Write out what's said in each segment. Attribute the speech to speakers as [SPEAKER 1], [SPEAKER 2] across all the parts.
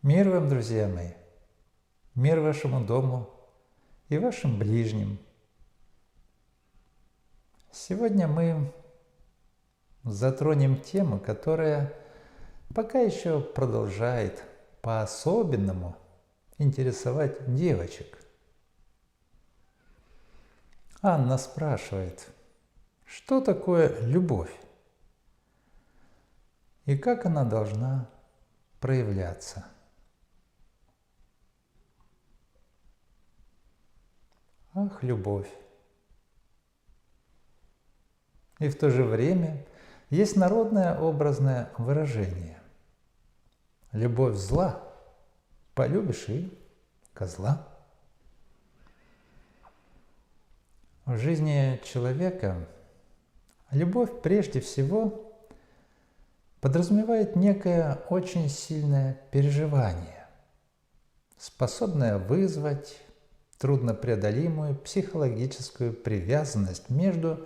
[SPEAKER 1] Мир вам, друзья мои, мир вашему дому и вашим ближним. Сегодня мы затронем тему, которая пока еще продолжает по-особенному интересовать девочек. Анна спрашивает, что такое любовь и как она должна проявляться? Ах, любовь! И в то же время есть народное образное выражение. Любовь зла, полюбишь и козла. В жизни человека любовь прежде всего подразумевает некое очень сильное переживание, способное вызвать труднопреодолимую психологическую привязанность между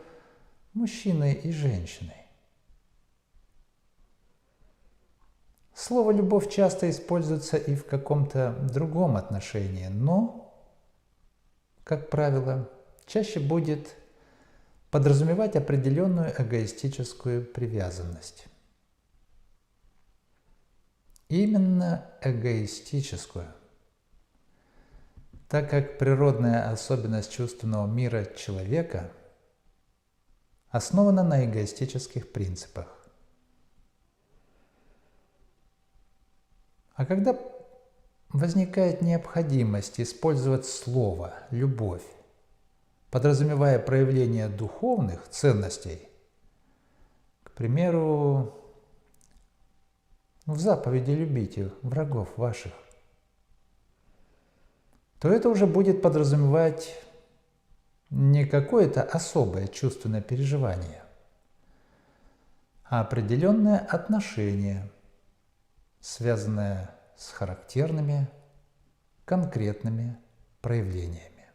[SPEAKER 1] мужчиной и женщиной. Слово «любовь» часто используется и в каком-то другом отношении, но, как правило, чаще будет подразумевать определенную эгоистическую привязанность. Именно эгоистическую, так как природная особенность чувственного мира человека основана на эгоистических принципах. А когда возникает необходимость использовать слово «любовь», подразумевая проявление духовных ценностей, к примеру, в заповеди «любите врагов ваших», то это уже будет подразумевать не какое-то особое чувственное переживание, а определенное отношение, связанное с характерными, конкретными проявлениями.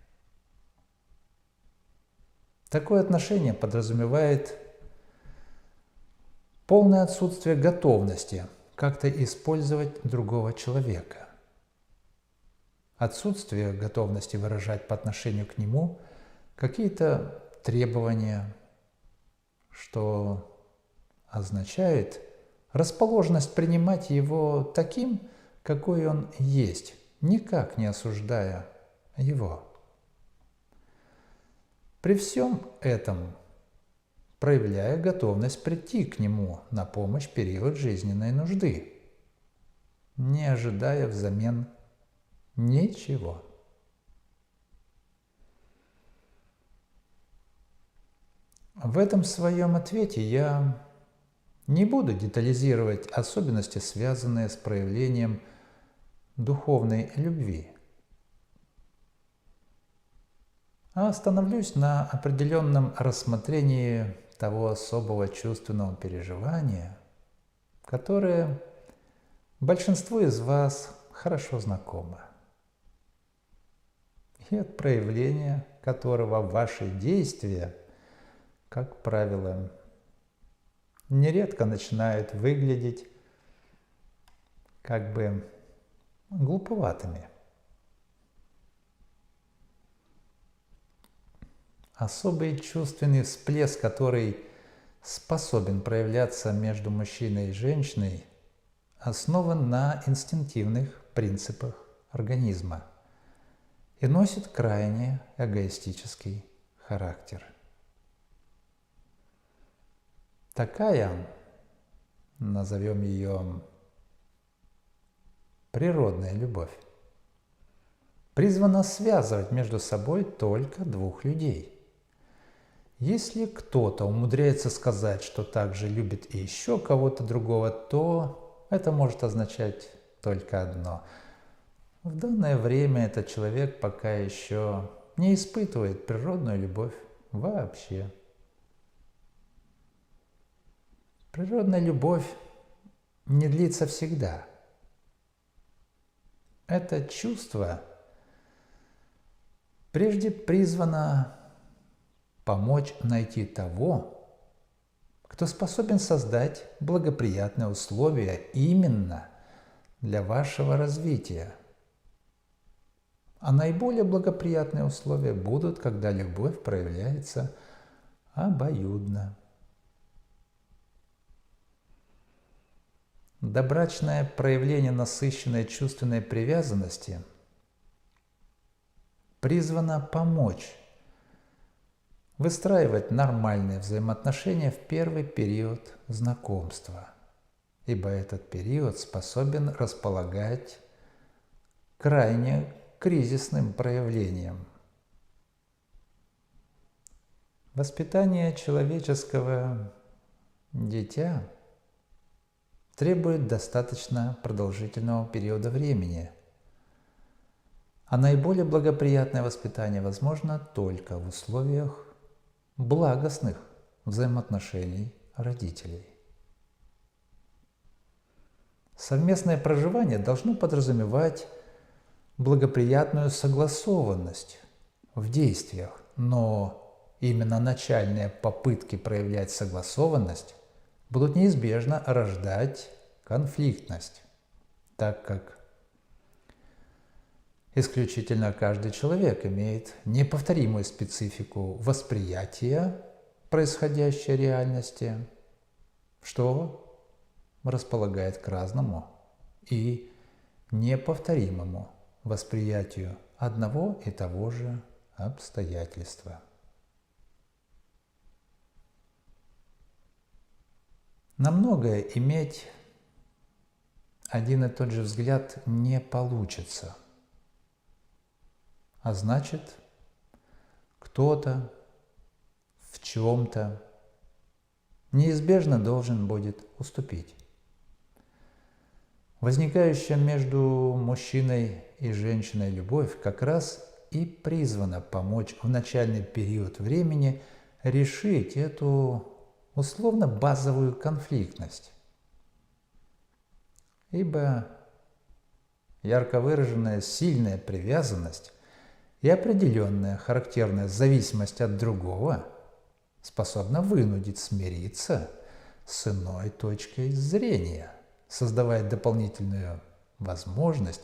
[SPEAKER 1] Такое отношение подразумевает полное отсутствие готовности как-то использовать другого человека, отсутствие готовности выражать по отношению к нему какие-то требования, что означает расположенность принимать его таким, какой он есть, никак не осуждая его. При всем этом проявляя готовность прийти к нему на помощь в период жизненной нужды, не ожидая взамен ничего. В этом своем ответе я не буду детализировать особенности, связанные с проявлением духовной любви, а остановлюсь на определенном рассмотрении того особого чувственного переживания, которое большинству из вас хорошо знакомо, и от проявления которого ваши действия, как правило, нередко начинают выглядеть как бы глуповатыми. Особый чувственный всплеск, который способен проявляться между мужчиной и женщиной, основан на инстинктивных принципах организма и носит крайне эгоистический характер. Такая, назовем ее природная любовь, призвана связывать между собой только двух людей. Если кто-то умудряется сказать, что также любит и еще кого-то другого, то это может означать только одно. В данное время этот человек пока еще не испытывает природную любовь вообще. Природная любовь не длится всегда. Это чувство прежде призвано помочь найти того, кто способен создать благоприятные условия именно для вашего развития. А наиболее благоприятные условия будут, когда любовь проявляется обоюдно. Добрачное проявление насыщенной чувственной привязанности призвано помочь выстраивать нормальные взаимоотношения в первый период знакомства, ибо этот период способен располагать крайне кризисным проявлением. Воспитание человеческого дитя требует достаточно продолжительного периода времени, а наиболее благоприятное воспитание возможно только в условиях благостных взаимоотношений родителей. Совместное проживание должно подразумевать благоприятную согласованность в действиях, но именно начальные попытки проявлять согласованность будут неизбежно рождать конфликтность, так как исключительно каждый человек имеет неповторимую специфику восприятия происходящей реальности, что располагает к разному и неповторимому восприятию одного и того же обстоятельства. На многое иметь один и тот же взгляд не получится. А значит, кто-то в чем-то неизбежно должен будет уступить. Возникающая между мужчиной и женщиной любовь как раз и призвана помочь в начальный период времени решить эту условно-базовую конфликтность. Ибо ярко выраженная сильная привязанность и определенная характерная зависимость от другого способна вынудить смириться с иной точкой зрения, создавая дополнительную возможность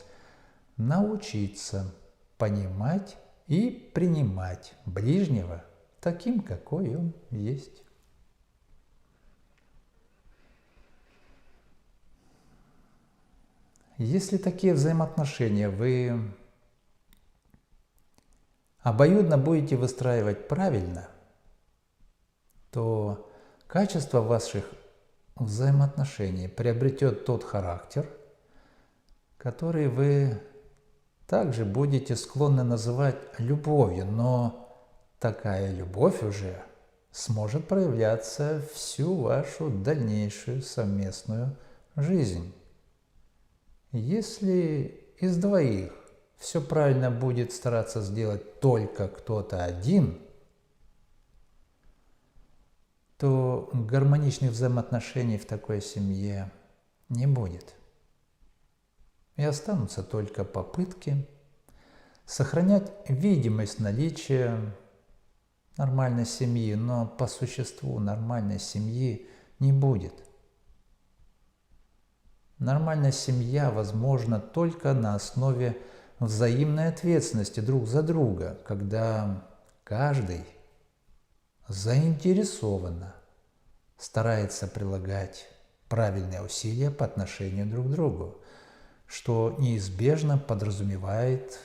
[SPEAKER 1] научиться понимать и принимать ближнего таким, какой он есть. Если такие взаимоотношения вы обоюдно будете выстраивать правильно, то качество ваших взаимоотношений приобретет тот характер, который вы также будете склонны называть любовью, но такая любовь уже сможет проявляться всю вашу дальнейшую совместную жизнь. Если из двоих все правильно будет стараться сделать только кто-то один, то гармоничных взаимоотношений в такой семье не будет. И останутся только попытки сохранять видимость наличия нормальной семьи, но по существу нормальной семьи не будет. Нормальная семья возможна только на основе взаимной ответственности друг за друга, когда каждый заинтересованно старается прилагать правильные усилия по отношению друг к другу, что неизбежно подразумевает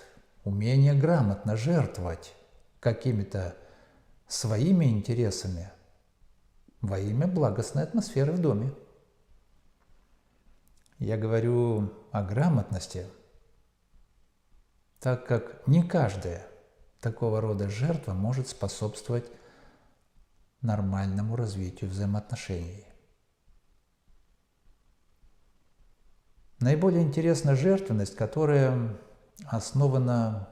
[SPEAKER 1] умение грамотно жертвовать какими-то своими интересами во имя благостной атмосферы в доме. Я говорю о грамотности, так как не каждая такого рода жертва может способствовать нормальному развитию взаимоотношений. Наиболее интересна жертвенность, которая основана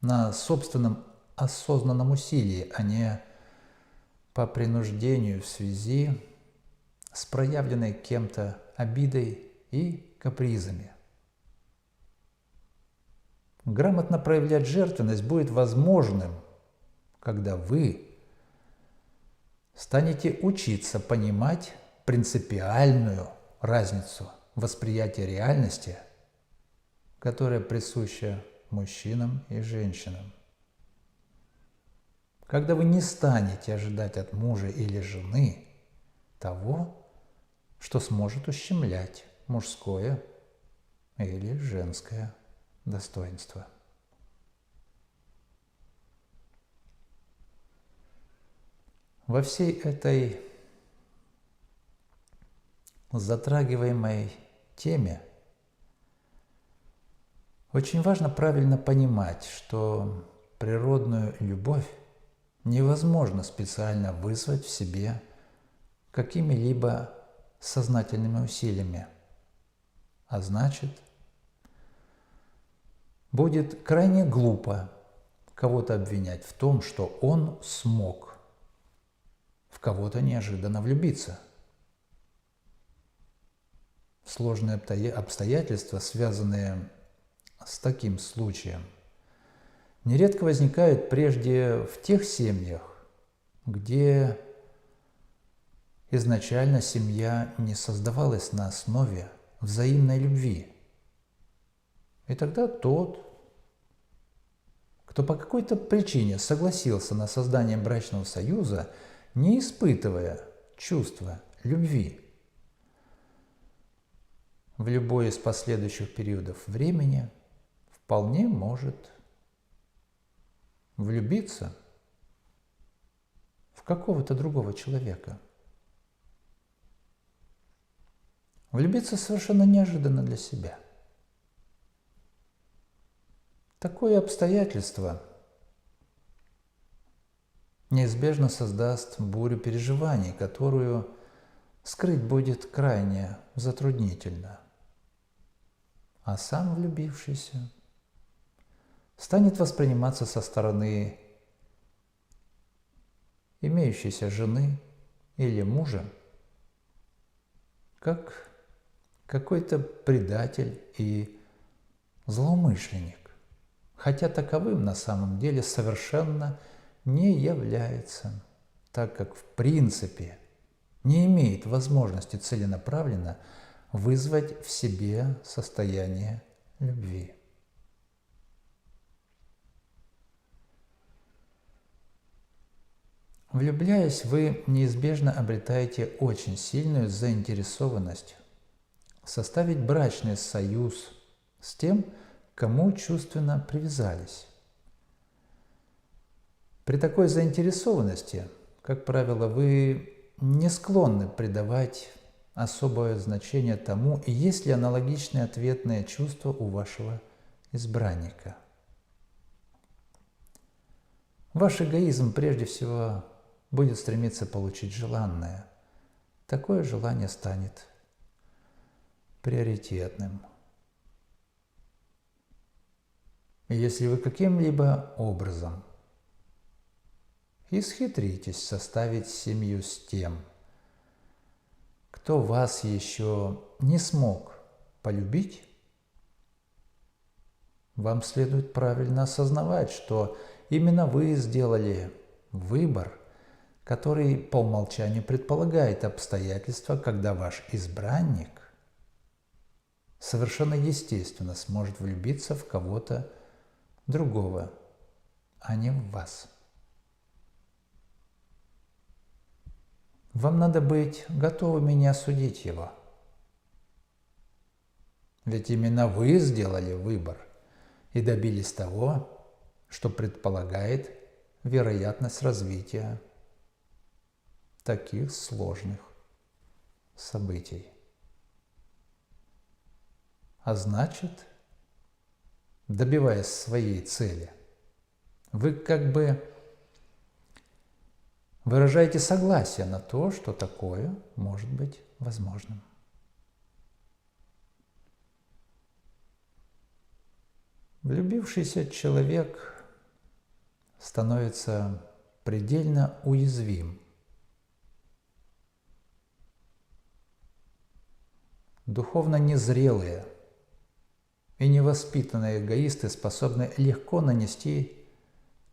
[SPEAKER 1] на собственном осознанном усилии, а не по принуждению в связи с проявленной кем-то обидой и капризами. Грамотно проявлять жертвенность будет возможным, когда вы станете учиться понимать принципиальную разницу восприятия реальности, которое присуще мужчинам и женщинам. Когда вы не станете ожидать от мужа или жены того, что сможет ущемлять мужское или женское достоинство. Во всей этой затрагиваемой теме очень важно правильно понимать, что природную любовь невозможно специально вызвать в себе какими-либо сознательными усилиями, а значит, будет крайне глупо кого-то обвинять в том, что он смог в кого-то неожиданно влюбиться. Сложные обстоятельства, связанные с таким случаем, нередко возникают прежде в тех семьях, где изначально семья не создавалась на основе взаимной любви. И тогда тот, кто по какой-то причине согласился на создание брачного союза, не испытывая чувства любви, в любой из последующих периодов времени вполне может влюбиться в какого-то другого человека. Влюбиться совершенно неожиданно для себя. Такое обстоятельство неизбежно создаст бурю переживаний, которую скрыть будет крайне затруднительно. А сам влюбившийся станет восприниматься со стороны имеющейся жены или мужа как какой-то предатель и злоумышленник, хотя таковым на самом деле совершенно не является, так как в принципе не имеет возможности целенаправленно вызвать в себе состояние любви. Влюбляясь, вы неизбежно обретаете очень сильную заинтересованность составить брачный союз с тем, к кому чувственно привязались. При такой заинтересованности, как правило, вы не склонны придавать особое значение тому, есть ли аналогичные ответные чувства у вашего избранника. Ваш эгоизм прежде всего будет стремиться получить желанное. Такое желание станет приоритетным. И если вы каким-либо образом исхитритесь составить семью с тем, кто вас еще не смог полюбить, вам следует правильно осознавать, что именно вы сделали выбор, который по умолчанию предполагает обстоятельства, когда ваш избранник совершенно естественно сможет влюбиться в кого-то другого, а не в вас. Вам надо быть готовыми не осудить его. Ведь именно вы сделали выбор и добились того, что предполагает вероятность развития таких сложных событий. А значит, добиваясь своей цели, вы как бы выражаете согласие на то, что такое может быть возможным. Влюбившийся человек становится предельно уязвим. Духовно незрелые и невоспитанные эгоисты способны легко нанести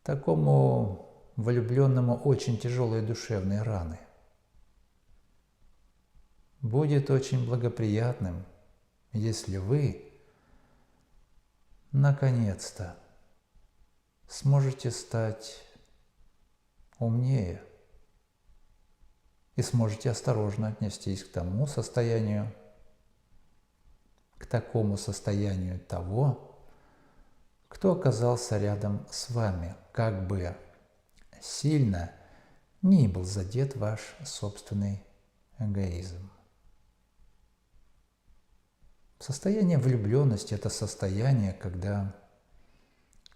[SPEAKER 1] такому влюбленному очень тяжелые душевные раны. Будет очень благоприятным, если вы наконец-то сможете стать умнее и сможете осторожно отнестись к тому состоянию, к такому состоянию того, кто оказался рядом с вами, как бы сильно ни был задет ваш собственный эгоизм. Состояние влюбленности – это состояние, когда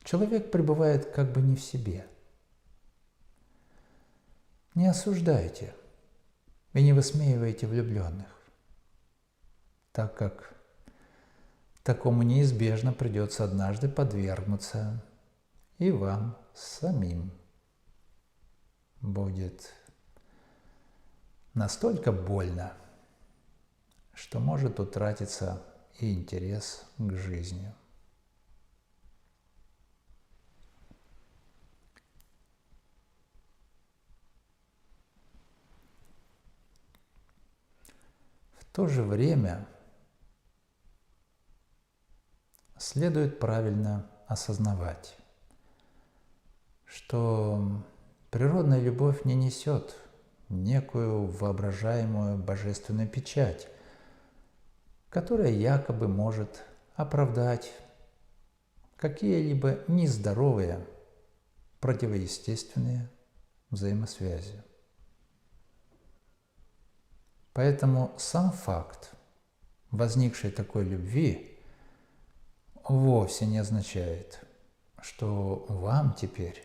[SPEAKER 1] человек пребывает как бы не в себе. Не осуждайте и не высмеивайте влюбленных, так как такому неизбежно придется однажды подвергнуться и вам самим. Будет настолько больно, что может утратиться и интерес к жизни. В то же время следует правильно осознавать, что природная любовь не несет некую воображаемую божественную печать, которая якобы может оправдать какие-либо нездоровые, противоестественные взаимосвязи. Поэтому сам факт возникшей такой любви вовсе не означает, что вам теперь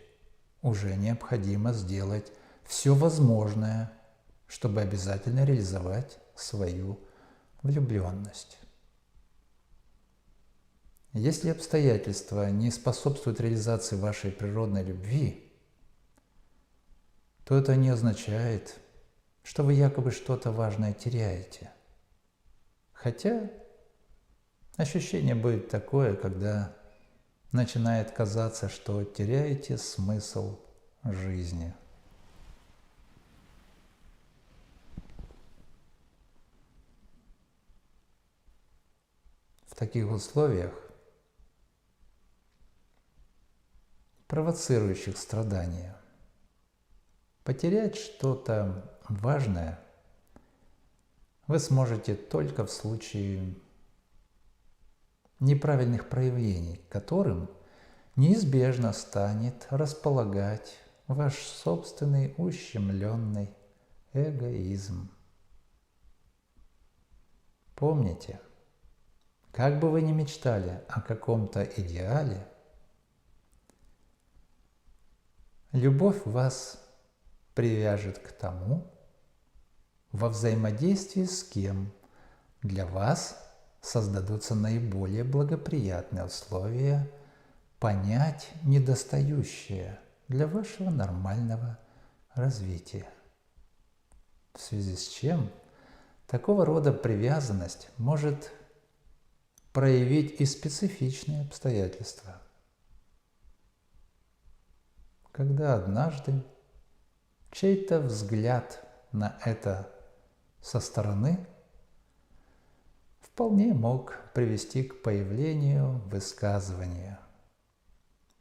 [SPEAKER 1] уже необходимо сделать все возможное, чтобы обязательно реализовать свою влюбленность. Если обстоятельства не способствуют реализации вашей природной любви, то это не означает, что вы якобы что-то важное теряете. Хотя ощущение будет такое, когда начинает казаться, что теряете смысл жизни. В таких условиях, провоцирующих страдания, потерять что-то важное вы сможете только в случае неправильных проявлений, к которым неизбежно станет располагать ваш собственный ущемленный эгоизм. Помните, как бы вы ни мечтали о каком-то идеале, любовь вас привяжет к тому, во взаимодействии с кем для вас создадутся наиболее благоприятные условия понять недостающее для вашего нормального развития. В связи с чем такого рода привязанность может проявить и специфичные обстоятельства. Когда однажды чей-то взгляд на это со стороны вполне мог привести к появлению высказывания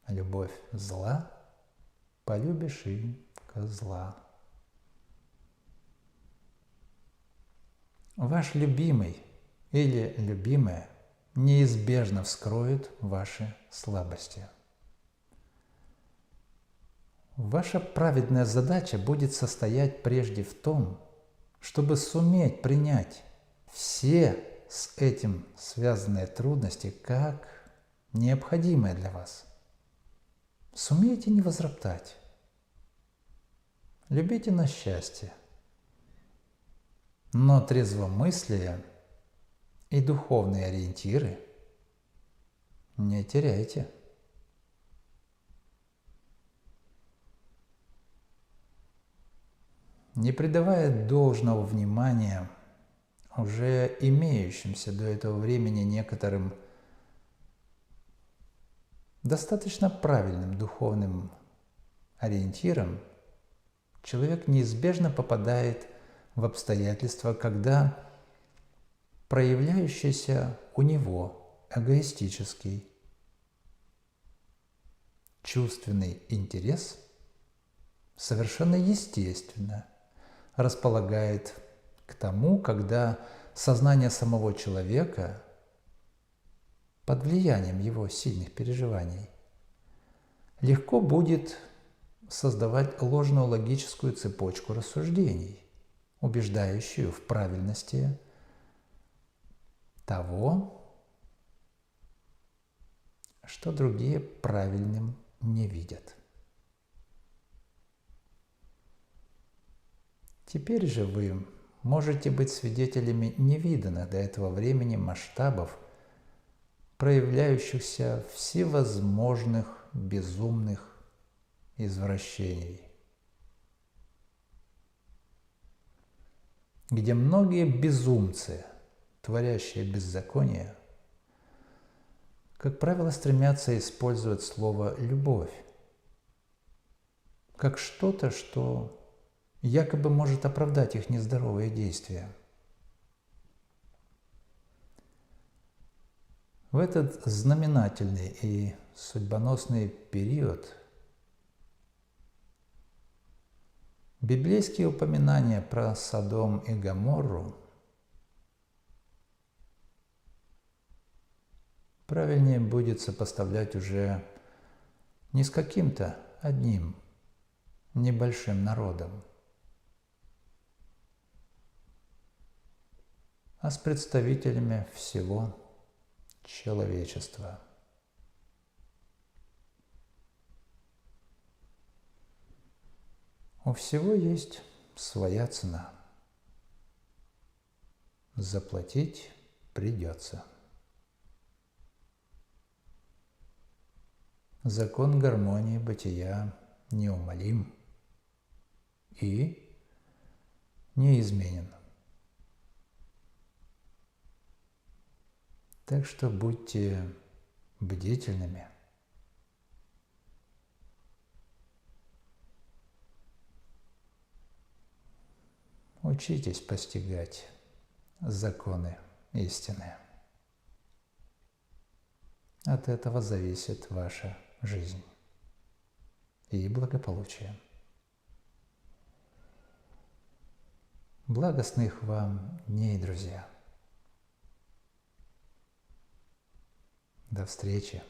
[SPEAKER 1] «Любовь зла, полюбишь и козла». Ваш любимый или любимая неизбежно вскроют ваши слабости. Ваша праведная задача будет состоять прежде в том, чтобы суметь принять все с этим связанные трудности как необходимые для вас. Сумейте не возроптать. Любите на счастье. Но трезвомыслие и духовные ориентиры не теряйте. Не придавая должного внимания уже имеющимся до этого времени некоторым достаточно правильным духовным ориентирам, человек неизбежно попадает в обстоятельства, когда проявляющийся у него эгоистический, чувственный интерес совершенно естественно располагает к тому, когда сознание самого человека под влиянием его сильных переживаний легко будет создавать ложную логическую цепочку рассуждений, убеждающую в правильности того, что другие правильным не видят. Теперь же вы можете быть свидетелями невиданных до этого времени масштабов, проявляющихся всевозможных безумных извращений, где многие безумцы, творящие беззаконие, как правило, стремятся использовать слово «любовь» как что-то, что якобы может оправдать их нездоровые действия. В этот знаменательный и судьбоносный период библейские упоминания про Содом и Гоморру правильнее будет сопоставлять уже не с каким-то одним небольшим народом, а с представителями всего человечества. У всего есть своя цена. Заплатить придется. Закон гармонии бытия неумолим и неизменен. Так что будьте бдительными. Учитесь постигать законы истины. От этого зависит ваша жизнь и благополучие. Благостных вам дней, друзья! До встречи!